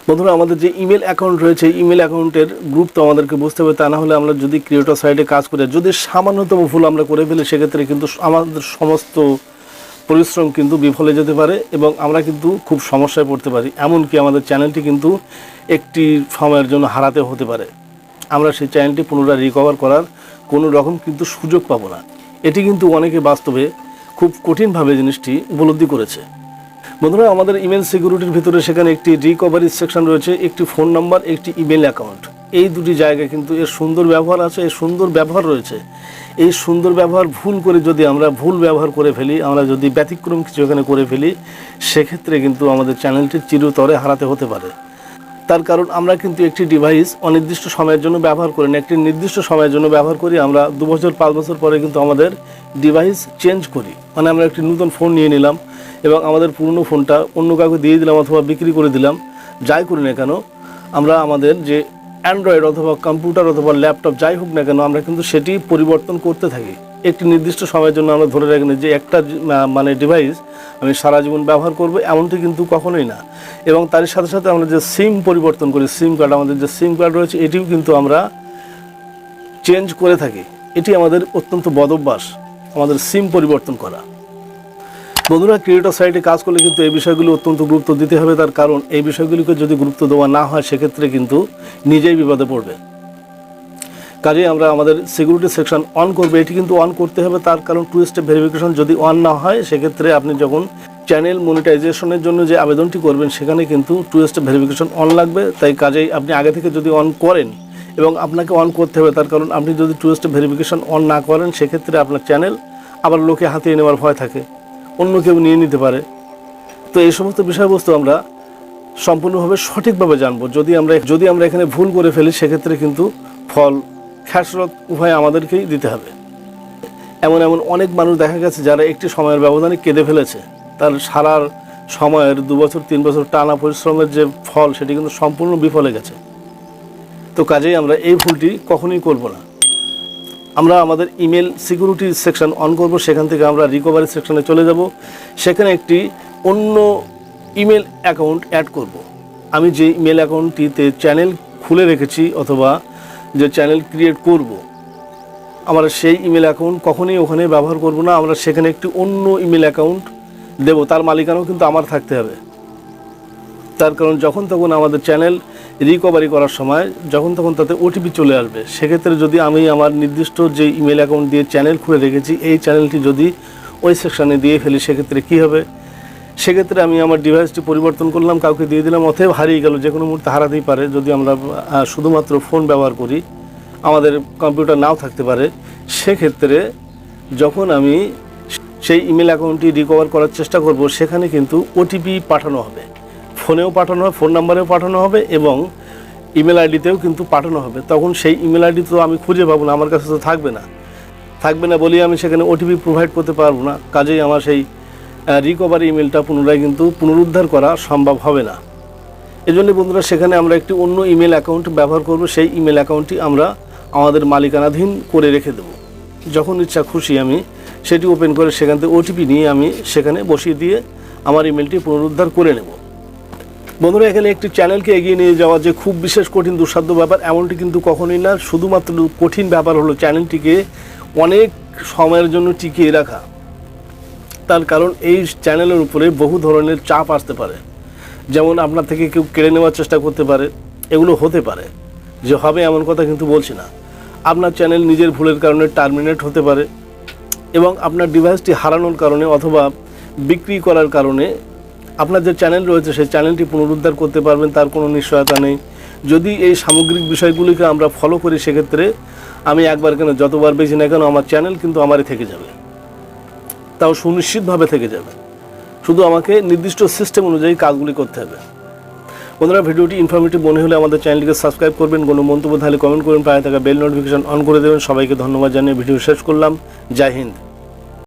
বন্ধুরা, আমাদের যে ইমেল অ্যাকাউন্ট রয়েছে, ইমেল অ্যাকাউন্টের গ্রুপ তো আমাদেরকে বুঝতে হবে। তা না হলে আমরা যদি ক্রিয়েটর সাইটে কাজ করে যদি সামান্যতম ভুল আমরা করে ফেলি, সেক্ষেত্রে কিন্তু আমাদের সমস্ত পরিশ্রম কিন্তু বিফলে যেতে পারে এবং আমরা কিন্তু খুব সমস্যায় পড়তে পারি। এমনকি আমাদের চ্যানেলটি কিন্তু একটি সময়ের জন্য হারাতে হতে পারে। আমরা সেই চ্যানেলটি পুনরায় রিকভার করার কোনো রকম কিন্তু সুযোগ পাবো না। এটি কিন্তু অনেকে বাস্তবে খুব কঠিনভাবে জিনিসটি উপলব্ধি করেছে। বন্ধুরা, আমাদের ইমেল সিকিউরিটির ভিতরে সেখানে একটি রিকভারি সেকশন রয়েছে, একটি ফোন নাম্বার, একটি ইমেল অ্যাকাউন্ট। এই দুটি জায়গায় কিন্তু এর সুন্দর ব্যবহার আছে, এর সুন্দর ব্যবহার রয়েছে। এই সুন্দর ব্যবহার ভুল করে যদি আমরা ভুল ব্যবহার করে ফেলি, আমরা যদি ব্যতিক্রম কিছু এখানে করে ফেলি, সেক্ষেত্রে কিন্তু আমাদের চ্যানেলটি চিরতরে হারাতে হতে পারে। তার কারণ আমরা কিন্তু একটি ডিভাইস অনির্দিষ্ট সময়ের জন্য ব্যবহার করি না, একটি নির্দিষ্ট সময়ের জন্য ব্যবহার করি। আমরা 2 বছর 5 বছর পরে কিন্তু আমাদের ডিভাইস চেঞ্জ করি। মানে আমরা একটি নতুন ফোন নিয়ে নিলাম এবং আমাদের পুরনো ফোনটা অন্য কাউকে দিয়ে দিলাম অথবা বিক্রি করে দিলাম। যাই করি না কেন, আমরা আমাদের যে অ্যান্ড্রয়েড অথবা কম্পিউটার অথবা ল্যাপটপ যাই হোক না কেন, আমরা কিন্তু সেটি পরিবর্তন করতে থাকি। একটি নির্দিষ্ট সময়ের জন্য আমরা ধরে রাখি না যে একটা ডিভাইস আমি সারা জীবন ব্যবহার করব, এমনটি কিন্তু কখনোই না। এবং তার সাথে সাথে আমরা যে সিম পরিবর্তন করি, সিম কার্ড, আমাদের যে সিম কার্ড রয়েছে এটিও কিন্তু আমরা চেঞ্জ করে থাকি। এটি আমাদের অত্যন্ত বদ অভ্যাস, আমাদের সিম পরিবর্তন করা। বন্ধুরা, ক্রিয়েটর সাইটে কাজ করলে কিন্তু এই বিষয়গুলো অত্যন্ত গুরুত্ব দিতে হবে। তার কারণ এই বিষয়গুলিকে যদি গুরুত্ব দেওয়া না হয়, সেক্ষেত্রে কিন্তু নিজেই বিপদে পড়বে। কাজেই আমরা আমাদের সিকিউরিটি সেকশন অন করবো, এটি কিন্তু অন করতে হবে। তার কারণ 2 স্টেপ ভেরিফিকেশন যদি অন না হয়, সেক্ষেত্রে আপনি যখন চ্যানেল মনিটাইজেশনের জন্য যে আবেদনটি করবেন, সেখানে কিন্তু 2 স্টেপ ভেরিফিকেশন অন লাগবে। তাই কাজেই আপনি আগে থেকে যদি অন করেন, এবং আপনাকে অন করতে হবে, তার কারণ আপনি যদি 2 স্টেপ ভেরিফিকেশন অন না করেন, সেক্ষেত্রে আপনার চ্যানেল আবার লোকে হাতিয়ে নেওয়ার ভয় থাকে, অন্য কেউ নিয়ে নিতে পারে। তো এই সমস্ত বিষয়বস্তু আমরা সম্পূর্ণভাবে সঠিকভাবে জানবো। যদি আমরা এখানে ভুল করে ফেলি, সেক্ষেত্রে কিন্তু ফল খেসারত উভয় আমাদেরকেই দিতে হবে। এমন অনেক মানুষ দেখা গেছে যারা একটি সময়ের ব্যবধানে কেঁদে ফেলেছে। তার সারা সময়ের 2 বছর 3 বছর টানা পরিশ্রমের যে ফল, সেটি কিন্তু সম্পূর্ণ বিফলে গেছে। তো কাজেই আমরা এই ভুলটি কখনোই করব না। আমরা আমাদের ইমেল সিকিউরিটি সেকশন অন করব, সেখান থেকে আমরা রিকভারি সেকশনে চলে যাব। সেখানে একটি অন্য ইমেল অ্যাকাউন্ট অ্যাড করব। আমি যে ইমেল অ্যাকাউন্টটিতে চ্যানেল খুলে রেখেছি অথবা যে চ্যানেল ক্রিয়েট করব, আমরা সেই ইমেল অ্যাকাউন্ট কখনোই ওখানে ব্যবহার করব না। আমরা সেখানে একটি অন্য ইমেল অ্যাকাউন্ট দেব, তার মালিকানাও কিন্তু আমার থাকতে হবে। তার কারণ যখন তখন আমাদের চ্যানেল রিকভারি করার সময় যখন তখন তাতে ওটিপি চলে আসবে। সেক্ষেত্রে যদি আমি আমার নির্দিষ্ট যে ইমেল অ্যাকাউন্ট দিয়ে চ্যানেল খুলে রেখেছি, এই চ্যানেলটি যদি ওই সেকশানে দিয়ে ফেলি, সেক্ষেত্রে কী হবে? সেক্ষেত্রে আমি আমার ডিভাইসটি পরিবর্তন করলাম, কাউকে দিয়ে দিলাম, অতএব হারিয়ে গেল। যে কোনো মুহূর্তে হারাতেই পারে। যদি আমরা শুধুমাত্র ফোন ব্যবহার করি, আমাদের কম্পিউটার নাও থাকতে পারে। সেক্ষেত্রে যখন আমি সেই ইমেল অ্যাকাউন্টটি রিকভার করার চেষ্টা করব, সেখানে কিন্তু ওটিপি পাঠানো হবে, ফোনেও পাঠানো হবে, ফোন নাম্বারেও পাঠানো হবে এবং ইমেল আইডিতেও কিন্তু পাঠানো হবে। তখন সেই ইমেল আইডি তো আমি খুঁজে পাবো না, আমার কাছে তো থাকবে না বলেই আমি সেখানে ওটিপি প্রোভাইড করতে পারবো না। কাজেই আমার সেই রিকভারি ইমেলটা পুনরায় কিন্তু পুনরুদ্ধার করা সম্ভব হবে না। এজন্য বন্ধুরা, সেখানে আমরা একটি অন্য ইমেল অ্যাকাউন্ট ব্যবহার করব। সেই ইমেল অ্যাকাউন্টটি আমরা আমাদের মালিকানাধীন করে রেখে দেব। যখন ইচ্ছা খুশি আমি সেটি ওপেন করে সেখান থেকে ওটিপি নিয়ে আমি সেখানে বসিয়ে দিয়ে আমার ইমেলটি পুনরুদ্ধার করে নেব। বন্ধুরা, এখানে একটি চ্যানেলকে এগিয়ে নিয়ে যাওয়া যে খুব বিশেষ কঠিন দুঃসাধ্য ব্যাপার, এমনটি কিন্তু কখনোই না। শুধুমাত্র কঠিন ব্যাপার হলো চ্যানেলটিকে অনেক সময়ের জন্য টিকিয়ে রাখা। তার কারণ এই চ্যানেলের উপরে বহু ধরনের চাপ আসতে পারে। যেমন আপনার থেকে কেউ কেড়ে নেওয়ার চেষ্টা করতে পারে, এগুলো হতে পারে। যে হবে এমন কথা কিন্তু বলছি না। আপনার চ্যানেল নিজের ভুলের কারণে টার্মিনেট হতে পারে এবং আপনার ডিভাইসটি হারানোর কারণে অথবা বিক্রি করার কারণে আপনার যে চ্যানেল রয়েছে সেই চ্যানেলটি পুনরুদ্ধার করতে পারবেন, তার কোনো নিশ্চয়তা নেই। যদি এই সামগ্রিক বিষয়গুলিকে আমরা ফলো করি, সেক্ষেত্রে আমি একবার কেন যতবার বেশি না কেন আমার চ্যানেল কিন্তু আমারই থেকে যাবে, তাও সুনিশ্চিতভাবে থেকে যাবে। শুধু আমাকে নির্দিষ্ট সিস্টেম অনুযায়ী কাজগুলি করতে হবে। বন্ধুরা, ভিডিওটি ইনফরমেটিভ মনে হলে আমাদের চ্যানেলটিকে সাবস্ক্রাইব করবেন, কোনো মন্তব্য তাহলে কমেন্ট করবেন, পাশে থাকা বেল নোটিফিকেশন অন করে দেবেন। সবাইকে ধন্যবাদ জানিয়ে ভিডিও শেষ করলাম। জয় হিন্দ।